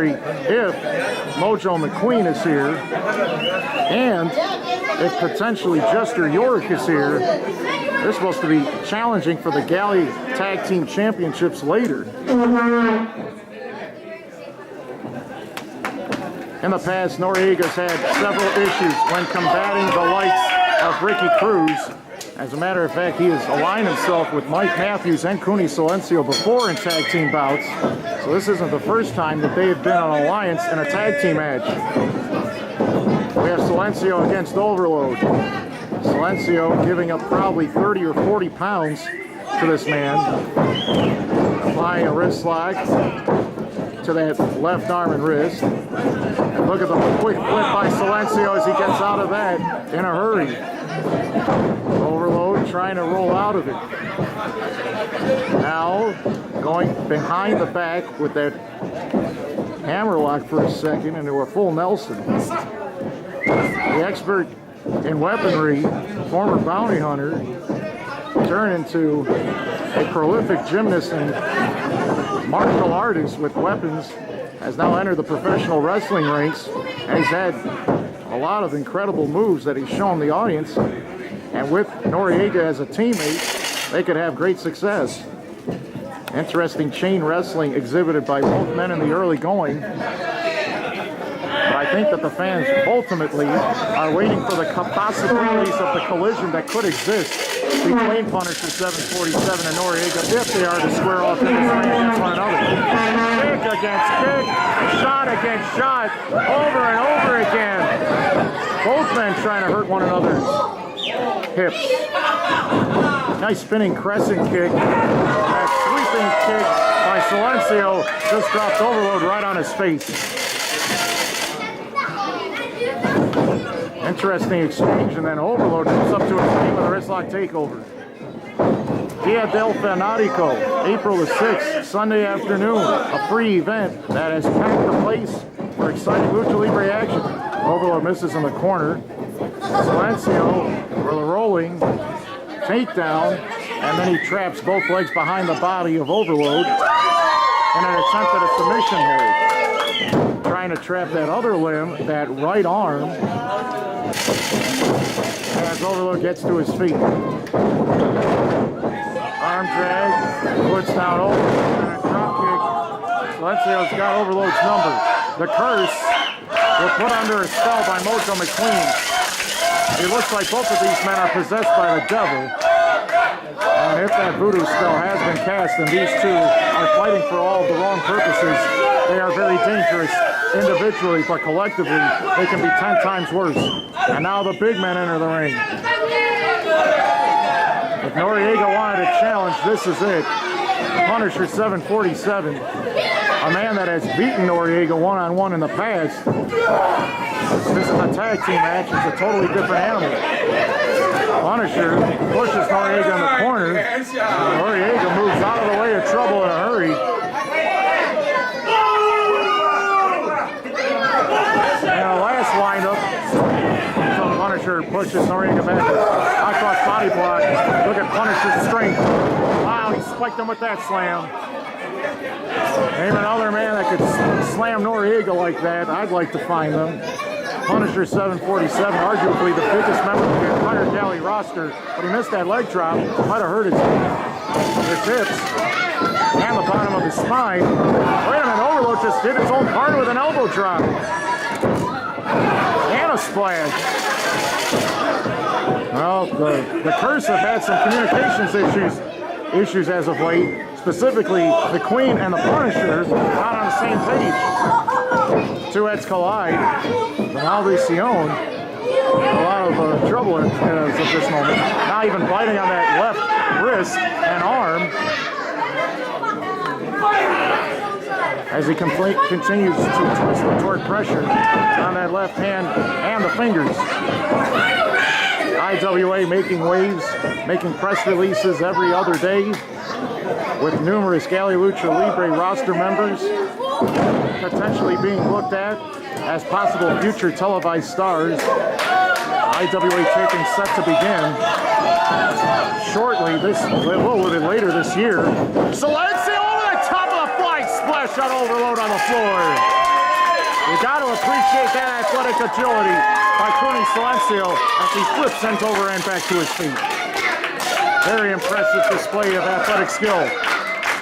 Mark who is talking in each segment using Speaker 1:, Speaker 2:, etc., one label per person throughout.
Speaker 1: if Mojo McQueen is here, and if potentially Jester York is here. They're supposed to be challenging for the GALLI Tag Team Championships later. In the past, Noriega's had several issues when combating the likes of Ricky Cruz. As a matter of fact, he has aligned himself with Mike Matthews and Cooney Silencio before in tag team bouts. So this isn't the first time that they have been on alliance in a tag team match. We have Silencio against Ovirload. Silencio giving up probably 30 or 40 pounds to this man. Applying a wrist lock to that left arm and wrist. And look at the quick flip by Silencio as he gets out of that in a hurry. Ovirload trying to roll out of it. Now going behind the back with that hammerlock for a second into a full Nelson. The expert in weaponry, former bounty hunter, turned into a prolific gymnast and martial artist with weapons, has now entered the professional wrestling ranks, and he's had a lot of incredible moves that he's shown the audience. And with Noriega as a teammate, they could have great success. Interesting chain wrestling exhibited by both men in the early going. But I think that the fans ultimately are waiting for the possibilities of the collision that could exist between Punisher 747 and Noriega if they are to square off in this ring against one another. Kick against kick, shot against shot, over and over again. Both men trying to hurt one another's hips. Nice spinning crescent kick. That sweeping kick by Silencio just dropped Ovirload right on his face. Interesting exchange, and then Ovirload comes up to his feet with a wristlock takeover. Dia del Fanatico, April the 6th, Sunday afternoon, a free event that has packed the place for exciting Lucha Libre action. Ovirload misses in the corner. Silencio for the rolling takedown, and then he traps both legs behind the body of Ovirload in an attempt at a submission hold. Trying to trap that other limb, that right arm, as Ovirload gets to his feet. Arm drag, puts down Ovirload, and a drop kick. Silencio's got Overload's number. The curse will put under a spell by Mojo McQueen. It looks like both of these men are possessed by the devil. And if that voodoo spell has been cast and these two are fighting for all of the wrong purposes, they are very dangerous individually, but collectively they can be 10 times worse. And now the big men enter the ring. If Noriega wanted a challenge, this is it. Punisher 747, a man that has beaten Noriega one-on-one in the past. This is a tag team match. It's a totally different animal. Punisher pushes Noriega in the corner. Noriega moves out of the way of trouble in a hurry. And the last windup, so Punisher pushes Noriega back. High cross body block. Look at Punisher's strength. Wow, he spiked him with that slam. Name another man that could slam Noriega like that. I'd like to find them. Punisher 747, arguably the biggest member of the entire GALLI roster, but he missed that leg drop. Might have hurt his hips and the bottom of his spine. Wait a minute, Ovirload just did his own part with an elbow drop. And a splash. Well, the Curse have had some communications issues as of late. Specifically, the Queen and the Punisher not on the same page. Two heads collide. Maldición, a lot of trouble as of this moment. Now even biting on that left wrist and arm as he continues to twist the torque pressure on that left hand and the fingers. IWA making waves, making press releases every other day with numerous GALLI Lucha Libre roster members potentially being looked at as possible future televised stars. IWA taping set to begin shortly, a little bit later this year. Silencio over the top of the flying splash on Ovirload on the floor. got to appreciate that athletic agility by Cooney Silencio as he flips sent over and back to his feet. Very impressive display of athletic skill.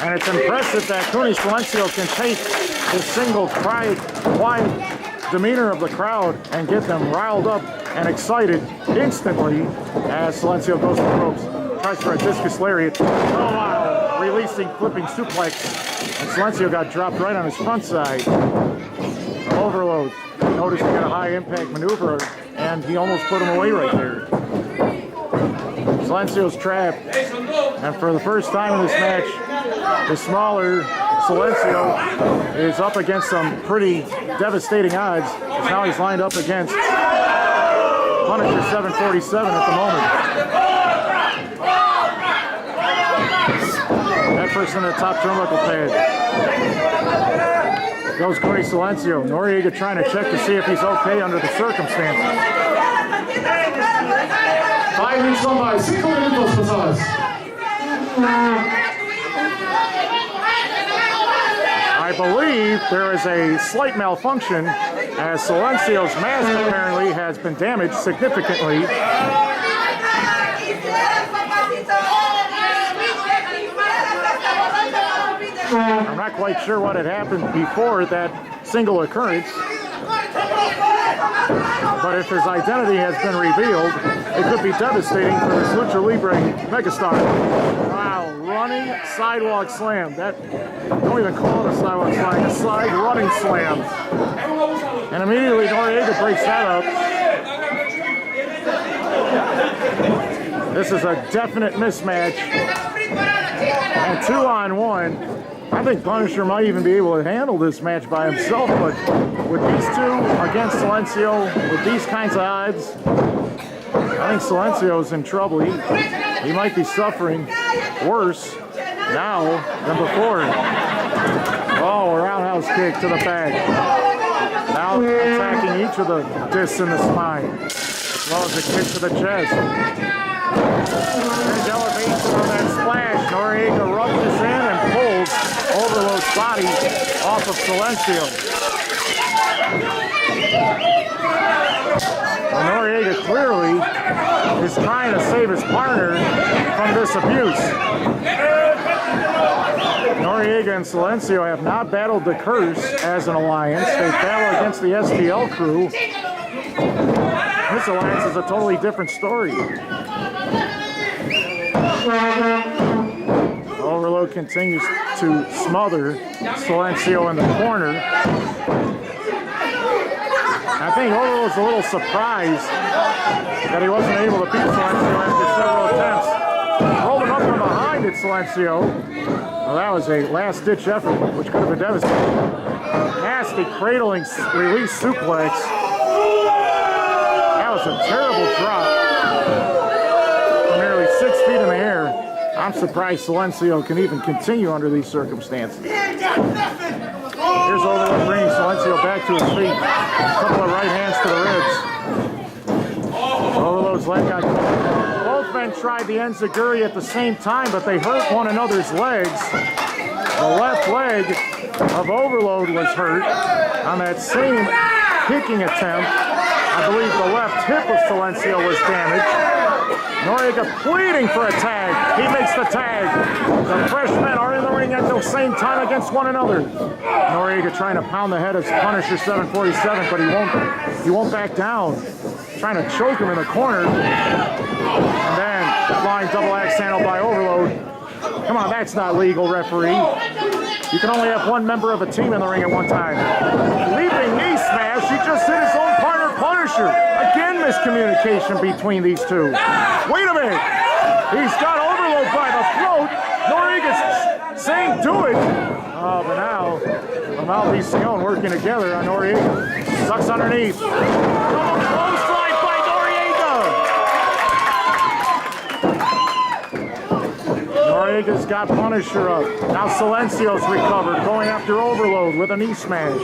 Speaker 1: And it's impressive that Cooney Silencio can take the single quiet demeanor of the crowd and get them riled up and excited instantly as Silencio goes to the ropes. Tries for a discus lariat. Oh wow! Releasing flipping suplex. And Silencio got dropped right on his front side. Overload. Notice he got a high impact maneuver and he almost put him away right there. Silencio's trapped. And for the first time in this match, the smaller Silencio is up against some pretty devastating odds. As now he's lined up against Punisher 747 at the moment. That person in the top turnbuckle pad. Goes Cooney Silencio. Noriega trying to check to see if he's okay under the circumstances.
Speaker 2: 5 minutes gone by. 5 minutos pasadas.
Speaker 1: I believe there is a slight malfunction as Silencio's mask apparently has been damaged significantly. I'm not quite sure what had happened before that single occurrence, but if his identity has been revealed, it could be devastating for this Lucha Libre megastar. Wow, running sidewalk slam. Don't even call it a sidewalk slam, a side running slam. And immediately Noriega breaks that up. This is a definite mismatch. And 2-on-1. I think Punisher might even be able to handle this match by himself, but with these two against Silencio, with these kinds of odds, I think Silencio's in trouble. He might be suffering worse now than before. Oh, a roundhouse kick to the back. Now attacking each of the discs in the spine, as well as a kick to the chest. There's elevation on that splash. Noriega rushes in and pulls Ovirload's body off of Silencio. Well, Noriega clearly is trying to save his partner from this abuse. Noriega and Silencio have not battled the Curse as an alliance. They battle against the STL crew. This alliance is a totally different story. Ovirload continues to smother Silencio in the corner. I think Ovirload's a little surprised that he wasn't able to beat Silencio after several attempts. Rolled him up from behind at Silencio. Well, that was a last-ditch effort, which could have been devastating. Nasty cradling release suplex. That was a terrible drop. From nearly 6 feet in the air. I'm surprised Silencio can even continue under these circumstances. Here's Ovirload bringing Silencio back to his feet. A couple of right hands to the ribs. Ovirload's leg got caught. Both men tried the enziguri at the same time, but they hurt one another's legs. The left leg of Ovirload was hurt on that same kicking attempt. I believe the left hip of Silencio was damaged. Noriega pleading for a tag. He makes the tag. The fresh men are in the ring at the same time against one another. Noriega trying to pound the head of Punisher 747, but he won't back down. Trying to choke him in the corner. And then flying double axe handle by Ovirload. Come on, that's not legal, referee. You can only have one member of a team in the ring at one time. Leaping knee smash. He just hit his own partner, Punisher. Again, miscommunication between these two. Wait a minute. He's got Ovirload by the throat. Noriega's saying do it. Oh, but now, Malvisione working together on Noriega. Sucks underneath. Close slide by Noriega. Noriega's got Punisher up. Now Silencio's recovered, going after Ovirload with a knee smash.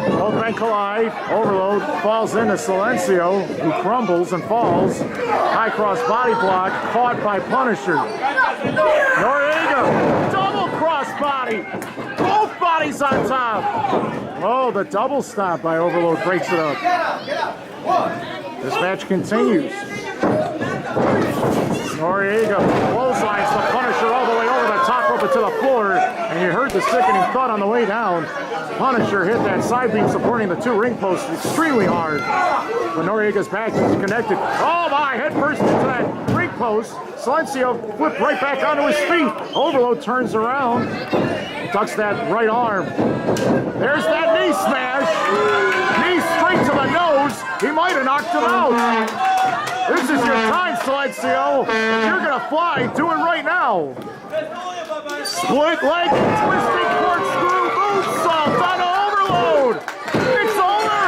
Speaker 1: Both men collide. Ovirload falls into Silencio, who crumbles and falls. High cross body block, caught by Punisher. Noriega, double cross body. Both bodies on top. Oh, the double stomp by Ovirload breaks it up. This match continues. Noriega clotheslines the Punisher all the way over the top rope to the floor, and you heard the sickening thud on the way down. Punisher hit that side beam supporting the 2 ring posts extremely hard. But Noriega's back is connected. Oh my, head first into that ring post. Silencio flipped right back onto his feet. Ovirload turns around, ducks that right arm. There's that knee smash. Knee straight to the nose. He might have knocked him out. This is your time, Silencio. If you're gonna fly, do it right now. Split leg, twisting corkscrew, moonsault on Ovirload. It's over.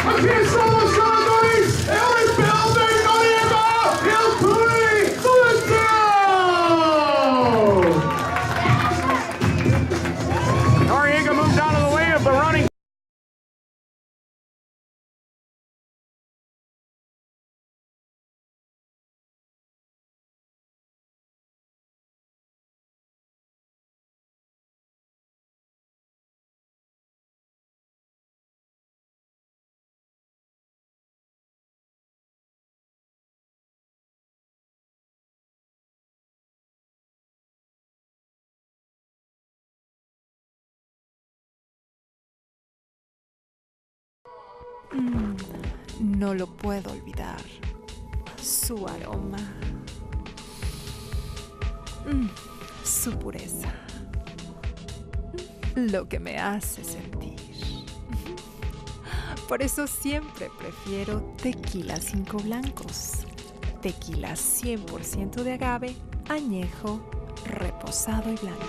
Speaker 2: Aqui estão os jogadores. Ele perde Noriega. Ele pune Silencio.
Speaker 1: Noriega moved out of the way of the running.
Speaker 3: No lo puedo olvidar. Su aroma. Su pureza. Lo que me hace sentir. Por eso siempre prefiero tequila 5 blancos. Tequila 100% de agave, añejo, reposado y blanco.